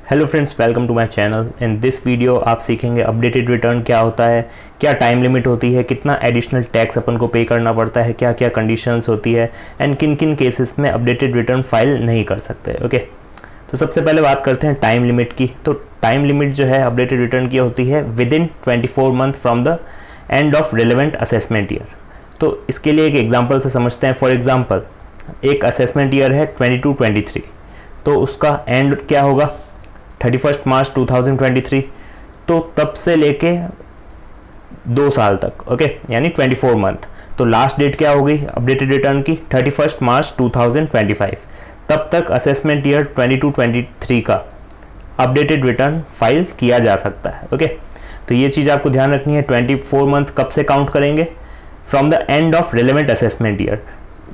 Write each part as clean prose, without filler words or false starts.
Hello friends, welcome to my channel. In this video आप सीखेंगे updated return क्या होता है, क्या टाइम लिमिट होती है, कितना एडिशनल टैक्स अपन को पे करना पड़ता है, क्या क्या कंडीशंस होती है एंड किन किन केसेस में अपडेटेड रिटर्न फाइल नहीं कर सकते। ओके, तो सबसे पहले बात करते हैं टाइम लिमिट की। तो टाइम लिमिट जो है अपडेटेड रिटर्न की होती है with in 24 month from the end of relevant assessment year. तो इसके लिए एक एग्जाम्पल से समझते हैं। फॉर एग्जाम्पल, एक असेसमेंट ईयर है 22-23, तो उसका एंड क्या होगा 31 मार्च 2023। तो तब से लेके 2 साल तक, ओके, यानी 24 मंथ। तो लास्ट डेट क्या होगी अपडेटेड रिटर्न की 31 मार्च 2025। तब तक असेसमेंट ईयर 22-23 का अपडेटेड रिटर्न फाइल किया जा सकता है। ओके, तो ये चीज़ आपको ध्यान रखनी है। 24 मंथ कब से काउंट करेंगे? From the end of relevant assessment year.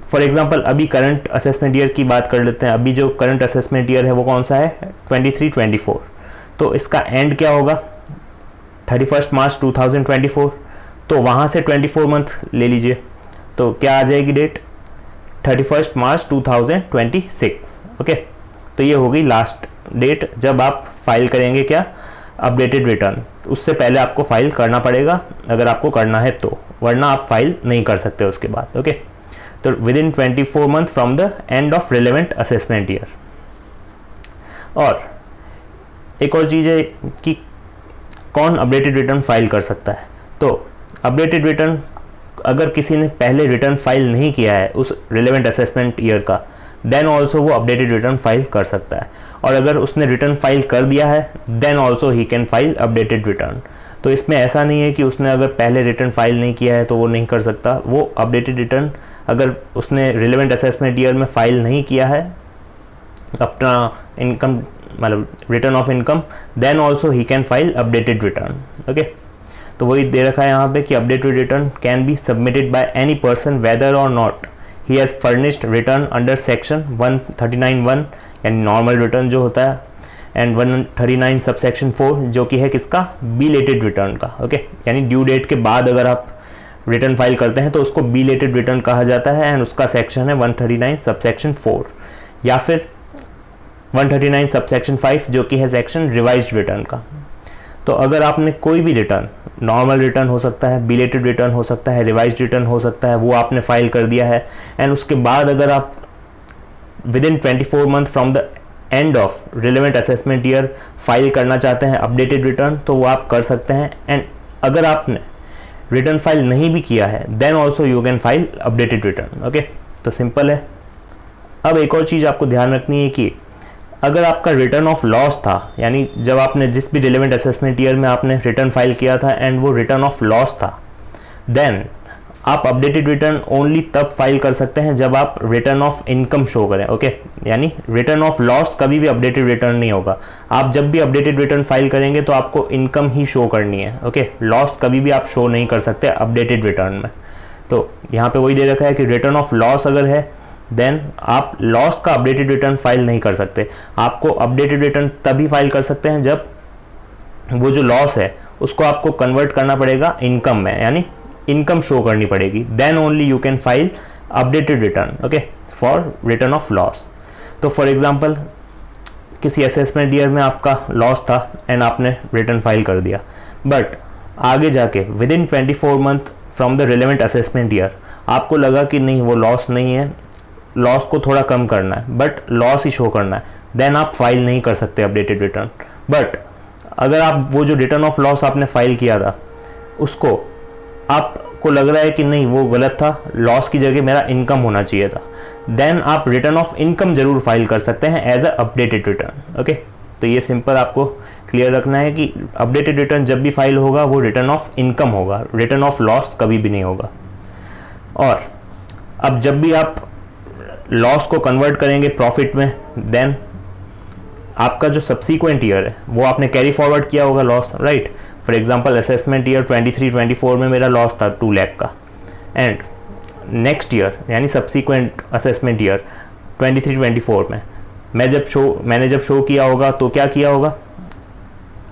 For example, अभी करंट असेसमेंट ईयर की बात कर लेते हैं। अभी जो करंट असेसमेंट ईयर है वो कौन सा है? 23-24। तो इसका एंड क्या होगा 31 मार्च 2024। तो वहाँ से 24 मंथ ले लीजिए, तो क्या आ जाएगी डेट 31 मार्च 2026। ओके, तो ये होगी लास्ट डेट जब आप फाइल करेंगे क्या अपडेटेड रिटर्न। उससे पहले आपको फाइल करना पड़ेगा अगर आपको करना है तो, वरना आप फाइल नहीं कर सकते उसके बाद। ओके, तो with in 24 month from the end of relevant assessment year. और एक और चीज़ है कि कौन अपडेटेड रिटर्न फाइल कर सकता है। तो अपडेटेड रिटर्न अगर किसी ने पहले रिटर्न फाइल नहीं किया है उस रिलेवेंट असेसमेंट ईयर का, देन ऑल्सो वो अपडेटेड रिटर्न फाइल कर सकता है। और अगर उसने रिटर्न फाइल कर दिया है then also he can file updated return. तो इसमें ऐसा नहीं है कि उसने अगर पहले रिटर्न फाइल नहीं किया है तो वो नहीं कर सकता। वो अपडेटेड रिटर्न अगर उसने रिलेवेंट असेसमेंट ईयर में फाइल नहीं किया है अपना इनकम, मतलब return of income, then also he can file updated return. Okay, तो वही दे रखा है यहाँ पे कि updated return can be submitted by any person whether or not he has furnished return under section 139(1) यानी नॉर्मल रिटर्न जो होता है, एंड 139 सबसेक्शन 4 जो कि है किसका? बिलेटेड रिटर्न का। ओके, यानी ड्यू डेट के बाद अगर आप रिटर्न फाइल करते हैं तो उसको बिलेटेड रिटर्न कहा जाता है, एंड उसका सेक्शन है 139 सबसेक्शन 4 या फिर 139 सबसेक्शन 5 जो कि है सेक्शन रिवाइज्ड रिटर्न का। तो अगर आपने कोई भी रिटर्न, नॉर्मल रिटर्न हो सकता है, बिलेटेड रिटर्न हो सकता है, रिवाइज्ड रिटर्न हो सकता है, वो आपने फाइल कर दिया है, एंड उसके बाद अगर आप with in 24 month from the end of relevant assessment year file करना चाहते हैं अपडेटेड रिटर्न, तो वो आप कर सकते हैं। एंड अगर आपने रिटर्न फाइल नहीं भी किया है then also you can file updated return. Okay, तो सिंपल है। अब एक और चीज़ आपको ध्यान रखनी है कि अगर आपका रिटर्न ऑफ लॉस था, यानी जब आपने जिस भी रिलेवेंट असेसमेंट ईयर में आपने रिटर्न फाइल किया था एंड वो रिटर्न ऑफ लॉस था, देन आप अपडेटेड रिटर्न ओनली तब फाइल कर सकते हैं जब आप रिटर्न ऑफ इनकम शो करें। ओके, यानी रिटर्न ऑफ लॉस कभी भी अपडेटेड रिटर्न नहीं होगा। आप जब भी अपडेटेड रिटर्न फाइल करेंगे तो आपको इनकम ही शो करनी है। ओके, लॉस कभी भी आप शो नहीं कर सकते अपडेटेड रिटर्न में। तो यहाँ पे वही दे रखा है कि रिटर्न ऑफ लॉस अगर है देन आप लॉस का अपडेटेड रिटर्न फाइल नहीं कर सकते। आपको अपडेटेड रिटर्न तभी फाइल कर सकते हैं जब वो जो लॉस है उसको आपको कन्वर्ट करना पड़ेगा इनकम में, यानी इनकम शो करनी पड़ेगी, then only you can file updated return. Okay, for return of loss. तो फॉर एग्जांपल, किसी असेसमेंट ईयर में आपका लॉस था एंड आपने रिटर्न फाइल कर दिया, बट आगे जाके with in 24 month from the relevant assessment year आपको लगा कि नहीं वो लॉस नहीं है, लॉस को थोड़ा कम करना है बट लॉस ही शो करना है, देन आप फाइल नहीं कर सकते अपडेटेड रिटर्न। बट अगर आप वो जो रिटर्न ऑफ लॉस आपने फाइल किया था उसको आपको लग रहा है कि नहीं वो गलत था, लॉस की जगह मेरा इनकम होना चाहिए था, देन आप रिटर्न ऑफ इनकम जरूर फाइल कर सकते हैं as a updated return. Okay, तो ये सिंपल आपको क्लियर रखना है कि अपडेटेड रिटर्न जब भी फाइल होगा वो रिटर्न ऑफ इनकम होगा, रिटर्न ऑफ लॉस कभी भी नहीं होगा। और अब जब भी आप लॉस को कन्वर्ट करेंगे प्रॉफिट में, देन आपका जो सब्सीक्वेंट ईयर है वो आपने कैरी फॉरवर्ड किया होगा loss, right. For example, assessment year 23-24 में मेरा लॉस था 2 लाख का, एंड नेक्स्ट ईयर यानी सब्सीक्वेंट असेसमेंट ईयर 23-24 में मैंने जब शो किया होगा तो क्या किया होगा,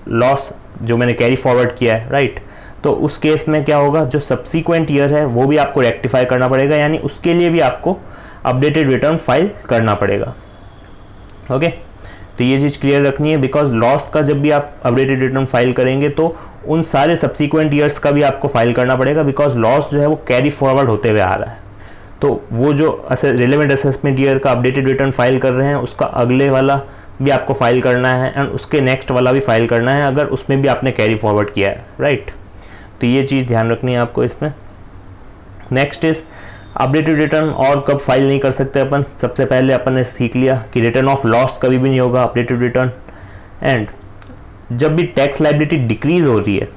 लॉस जो मैंने कैरी फॉरवर्ड किया है, राइट। तो उस केस में क्या होगा, जो सब्सीक्वेंट ईयर है वो भी आपको रेक्टिफाई करना पड़ेगा, यानी उसके लिए भी आपको अपडेटेड रिटर्न फाइल करना पड़ेगा। ओके, तो ये चीज़ क्लियर रखनी है, बिकॉज लॉस का जब भी आप अपडेटेड रिटर्न फाइल करेंगे तो उन सारे सब्सिक्वेंट ईयर्स का भी आपको फाइल करना पड़ेगा, बिकॉज लॉस जो है वो कैरी फॉरवर्ड होते हुए आ रहा है। तो वो जो रिलेवेंट असेसमेंट ईयर का अपडेटेड रिटर्न फाइल कर रहे हैं उसका अगले वाला भी आपको फाइल करना है एंड उसके नेक्स्ट वाला भी फाइल करना है अगर उसमें भी आपने कैरी फॉरवर्ड किया है, राइट। तो ये चीज़ ध्यान रखनी है आपको इसमें। नेक्स्ट इज अपडेटेड रिटर्न और कब फाइल नहीं कर सकते अपन। सबसे पहले अपन ने सीख लिया कि रिटर्न ऑफ लॉस कभी भी नहीं होगा अपडेटेड रिटर्न, एंड जब भी टैक्स लायबिलिटी डिक्रीज हो रही है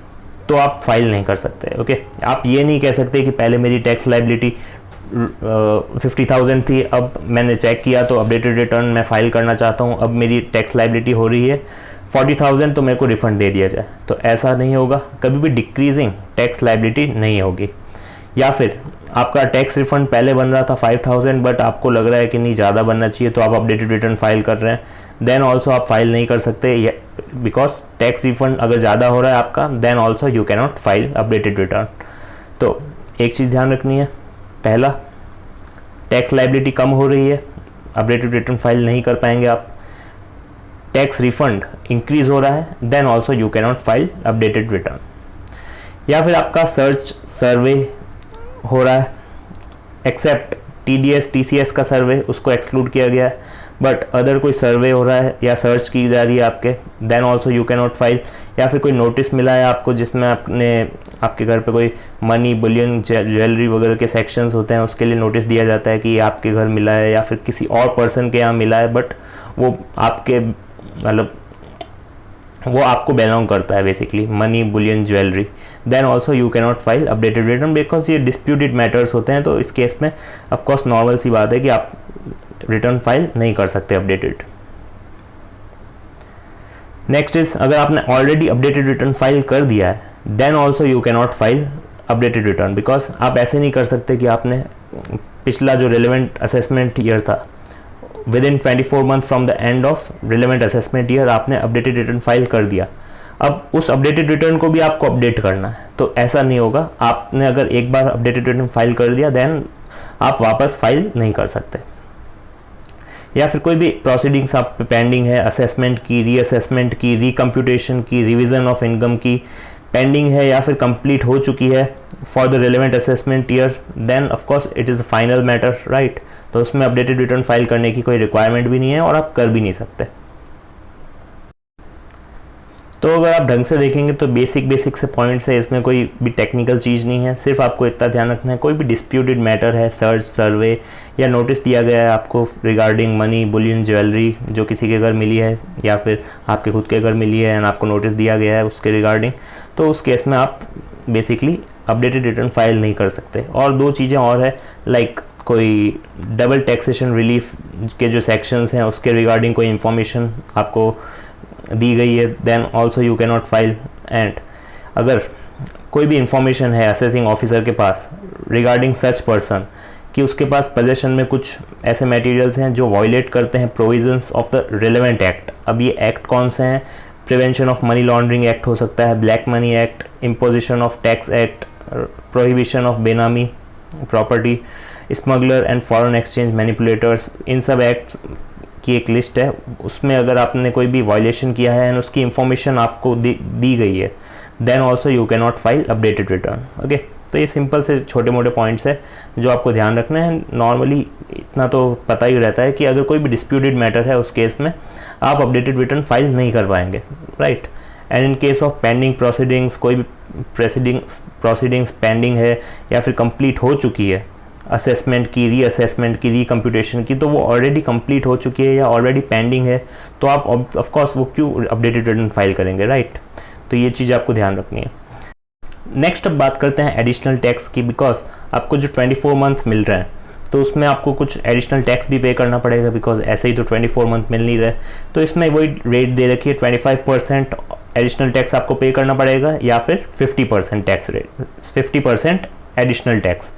तो आप फाइल नहीं कर सकते। ओके, आप ये नहीं कह सकते कि पहले मेरी टैक्स लायबिलिटी 50,000 थी, अब मैंने चेक किया तो अपडेटेड रिटर्न मैं फाइल करना चाहता हूँ, अब मेरी टैक्स लायबिलिटी हो रही है 40,000 तो मेरे को रिफंड दे दिया जाए। तो ऐसा नहीं होगा, कभी भी डिक्रीजिंग टैक्स लायबिलिटी नहीं होगी। या फिर आपका टैक्स रिफंड पहले बन रहा था 5,000 बट आपको लग रहा है कि नहीं ज़्यादा बनना चाहिए तो आप अपडेटेड रिटर्न फाइल कर रहे हैं, देन ऑल्सो आप फाइल नहीं कर सकते, बिकॉज टैक्स रिफंड अगर ज़्यादा हो रहा है आपका, then also you can not file updated return. तो एक चीज़ ध्यान रखनी है, पहला टैक्स लायबिलिटी कम हो रही है, अपडेटेड रिटर्न फाइल नहीं कर पाएंगे आप। टैक्स रिफंड इंक्रीज हो रहा है, then also you can not file updated return. या फिर आपका सर्च सर्वे हो रहा है, एक्सेप्ट TDS TCS का सर्वे उसको एक्सक्लूड किया गया है, बट अदर कोई सर्वे हो रहा है या सर्च की जा रही है आपके, then also you can not file. या फिर कोई नोटिस मिला है आपको जिसमें आपके घर पे कोई मनी बुलियन ज्वेलरी वगैरह के सेक्शंस होते हैं, उसके लिए नोटिस दिया जाता है कि ये आपके घर मिला है या फिर किसी और पर्सन के यहाँ मिला है, बट वो आपके मतलब वो आपको बिलोंग करता है basically, money bullion jewellery, then also you can not file updated return because ये डिस्प्यूटेड मैटर्स होते हैं। तो इस केस में ऑफकोर्स नॉर्मल सी बात है कि आप रिटर्न फाइल नहीं कर सकते अपडेटेड। नेक्स्ट इज, अगर आपने ऑलरेडी अपडेटेड रिटर्न फाइल कर दिया है then also you can not file updated return, because आप ऐसे नहीं कर सकते कि आपने पिछला जो रिलेवेंट असेसमेंट ईयर था within 24 month from the end of relevant assessment year आपने अपडेटेड रिटर्न फाइल कर दिया, अब उस अपडेटेड रिटर्न को भी आपको अपडेट करना है, तो ऐसा नहीं होगा। आपने अगर एक बार अपडेटेड रिटर्न फाइल कर दिया देन आप वापस फाइल नहीं कर सकते। या फिर कोई भी प्रोसीडिंग्स आप पे पेंडिंग है, असेसमेंट की, रीअसेसमेंट की, रिकम्प्यूटेशन की, रिवीजन ऑफ इनकम की पेंडिंग है या फिर कंप्लीट हो चुकी है for the relevant assessment year, then of course it is a final matter, right. तो उसमें अपडेटेड रिटर्न फाइल करने की कोई रिक्वायरमेंट भी नहीं है और आप कर भी नहीं सकते। तो अगर आप ढंग से देखेंगे तो बेसिक से पॉइंट्स है, इसमें कोई भी टेक्निकल चीज़ नहीं है, सिर्फ आपको इतना ध्यान रखना है कोई भी डिस्प्यूटेड मैटर है, सर्च सर्वे या नोटिस दिया गया है आपको रिगार्डिंग मनी बुलियन ज्वेलरी जो किसी के घर मिली है या फिर आपके खुद के घर मिली है एंड आपको नोटिस दिया गया है उसके रिगार्डिंग, तो उस केस में आप बेसिकली अपडेटेड रिटर्न फाइल नहीं कर सकते। और दो चीज़ें और है, लाइक कोई डबल टैक्सेशन रिलीफ के जो सेक्शंस हैं उसके रिगार्डिंग कोई इन्फॉर्मेशन आपको दी गई है, then also you can not file. And अगर कोई भी इंफॉर्मेशन है असेसिंग ऑफिसर के पास रिगार्डिंग सच पर्सन कि उसके पास पोजेशन में कुछ ऐसे मटेरियल्स हैं जो वायलेट करते हैं provisions of the relevant act. अब ये एक्ट कौन से हैं? Prevention of money laundering act हो सकता है, black money act, imposition of tax act, prohibition of benami property, smuggler and foreign exchange manipulators, इन सब एक्ट्स की एक लिस्ट है। उसमें अगर आपने कोई भी वायलेशन किया है एंड उसकी इंफॉर्मेशन आपको दी गई है then also you can not file updated return. Okay, तो ये सिंपल से छोटे मोटे पॉइंट्स है जो आपको ध्यान रखना है। नॉर्मली इतना तो पता ही रहता है कि अगर कोई भी डिस्प्यूटेड मैटर है उस केस में आप अपडेटेड रिटर्न फाइल नहीं कर पाएंगे, right. And in case of pending proceedings, कोई भी प्रोसीडिंग्स पेंडिंग है या फिर कंप्लीट हो चुकी है असेसमेंट की, रीअसेसमेंट की, रिकम्प्यूटेशन की, तो वो ऑलरेडी कंप्लीट हो चुकी है या ऑलरेडी पेंडिंग है तो आप ऑफ कोर्स वो क्यों अपडेटेड रिटर्न फाइल करेंगे, राइट। तो ये चीज़ आपको ध्यान रखनी है। नेक्स्ट अब बात करते हैं एडिशनल टैक्स की, बिकॉज आपको जो 24 मंथ मिल रहे हैं तो उसमें आपको कुछ एडिशनल टैक्स भी पे करना पड़ेगा, बिकॉज ऐसे ही तो 24 मंथ मिल नहीं रहे। तो इसमें वही रेट दे रखी है, 25% एडिशनल टैक्स आपको पे करना पड़ेगा या फिर 50% टैक्स रेट, 50% एडिशनल टैक्स।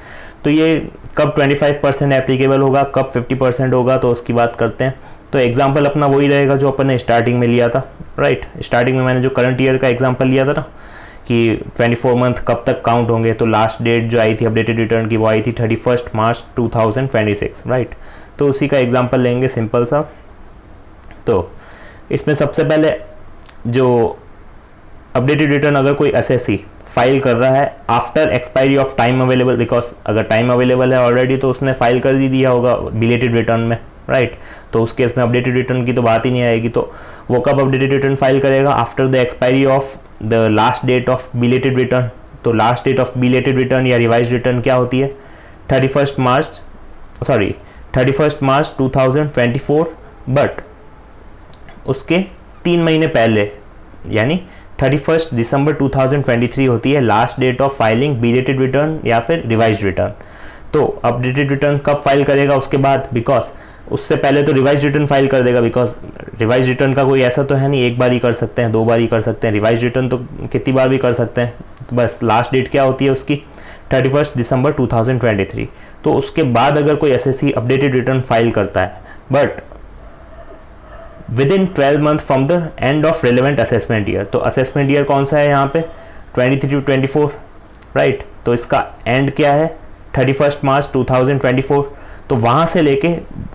तो ये कब 25% एप्लीकेबल होगा, कब 50% होगा, तो उसकी बात करते हैं। तो एग्जाम्पल अपना वही रहेगा जो अपन ने स्टार्टिंग में लिया था, राइट। स्टार्टिंग में मैंने जो करंट ईयर का एग्जाम्पल लिया था ना कि 24 मंथ कब तक काउंट होंगे, तो लास्ट डेट जो आई थी अपडेटेड रिटर्न की वो आई थी 31 मार्च 2026, राइट। तो उसी का एग्जाम्पल लेंगे सिंपल सा। तो इसमें सबसे पहले जो अपडेटेड रिटर्न अगर कोई एसएससी फाइल कर रहा है after expiry of time available, because अगर टाइम अवेलेबल है ऑलरेडी तो उसने फाइल कर ही दिया होगा बिलेटेड रिटर्न में, राइट। तो उस केस में अपडेटेड रिटर्न की तो बात ही नहीं आएगी। तो वो कब अपडेटेड रिटर्न फाइल करेगा? After the expiry of the last date of belated return. तो last date of belated return या रिवाइज रिटर्न क्या होती है? 31 मार्च 2024, बट उसके 3 महीने पहले यानी 31 दिसंबर 2023 होती है last date of filing belated return या फिर रिवाइज रिटर्न। तो अपडेटेड रिटर्न कब फाइल करेगा उसके बाद? बिकॉज उससे पहले तो रिवाइज रिटर्न फाइल कर देगा, बिकॉज रिवाइज रिटर्न का कोई ऐसा तो है नहीं एक बार ही कर सकते हैं, 2 बार ही कर सकते हैं। रिवाइज रिटर्न तो कितनी बार भी कर सकते हैं। तो बस लास्ट डेट क्या होती है उसकी? 31 दिसंबर 2023। तो उसके बाद अगर कोई एसएससी अपडेटेड रिटर्न फाइल करता है but with in 12 month from the end of relevant assessment year, तो असेसमेंट ईयर कौन सा है यहाँ पे? 23 to 24, राइट। तो इसका एंड क्या है? 31 मार्च 2024। तो वहाँ से लेके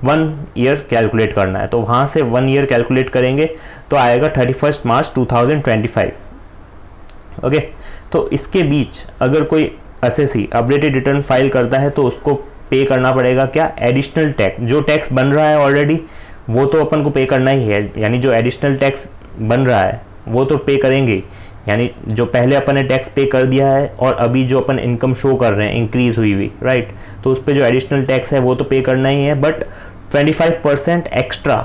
1 ईयर कैलकुलेट करना है। तो वहाँ से 1 ईयर कैलकुलेट करेंगे तो आएगा 31 मार्च 2025। ओके। तो इसके बीच अगर कोई एसएससी अपडेटेड रिटर्न फाइल करता है तो उसको पे करना पड़ेगा क्या? Additional tax. जो टैक्स बन रहा है ऑलरेडी वो तो अपन को पे करना ही है, यानी जो एडिशनल टैक्स बन रहा है वो तो पे करेंगे। यानी जो पहले अपन ने टैक्स पे कर दिया है और अभी जो अपन इनकम शो कर रहे हैं इंक्रीज हुई हुई, राइट, तो उस पर जो एडिशनल टैक्स है वो तो पे करना ही है। बट 25% एक्स्ट्रा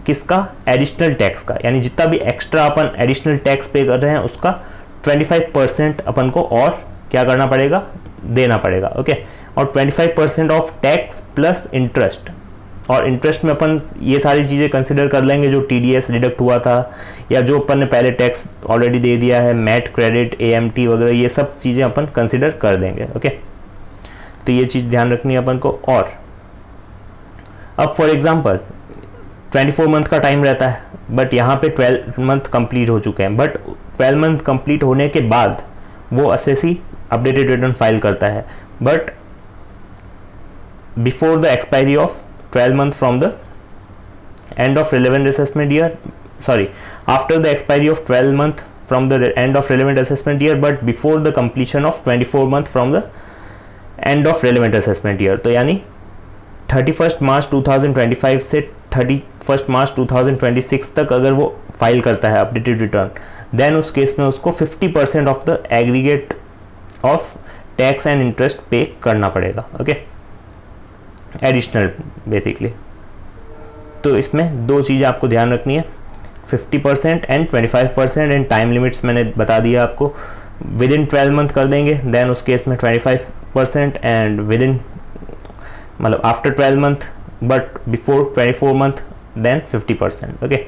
किसका? एडिशनल टैक्स का। यानी जितना भी एक्स्ट्रा अपन एडिशनल टैक्स पे कर रहे हैं उसका 25% अपन को और क्या करना पड़ेगा? देना पड़ेगा। ओके। और 25% ऑफ टैक्स प्लस इंटरेस्ट, और इंटरेस्ट में अपन ये सारी चीज़ें कंसिडर कर लेंगे जो टीडीएस डिडक्ट हुआ था या जो अपन ने पहले टैक्स ऑलरेडी दे दिया है, मैट क्रेडिट, एएमटी वगैरह, ये सब चीज़ें अपन कंसिडर कर देंगे। ओके। तो ये चीज़ ध्यान रखनी है अपन को। और अब फॉर एग्जांपल 24 मंथ का टाइम रहता है बट यहाँ पे 12 मंथ कंप्लीट हो चुके हैं, बट 12 मंथ कंप्लीट होने के बाद वो एसएससी अपडेटेड रिटर्न फाइल करता है but before the expiry of 12 month from the end of relevant assessment year, after the expiry of 12 month from the end of relevant assessment year but before the completion of 24 month from the end of relevant assessment year। तो यानी 31 मार्च 2025 से 31 मार्च 2026 तक अगर वो file करता है updated return, then उस case में उसको 50% of the aggregate of tax and interest पे करना पड़ेगा। Okay, additional basically. तो इसमें 2 चीज़ें आपको ध्यान रखनी है, 50% एंड 25%। एंड टाइम लिमिट्स मैंने बता दिया आपको, विद इन 12 मंथ कर देंगे देन उस केस में 25% एंड विद इन मतलब after 12 month but before 24 month then 50%। Okay.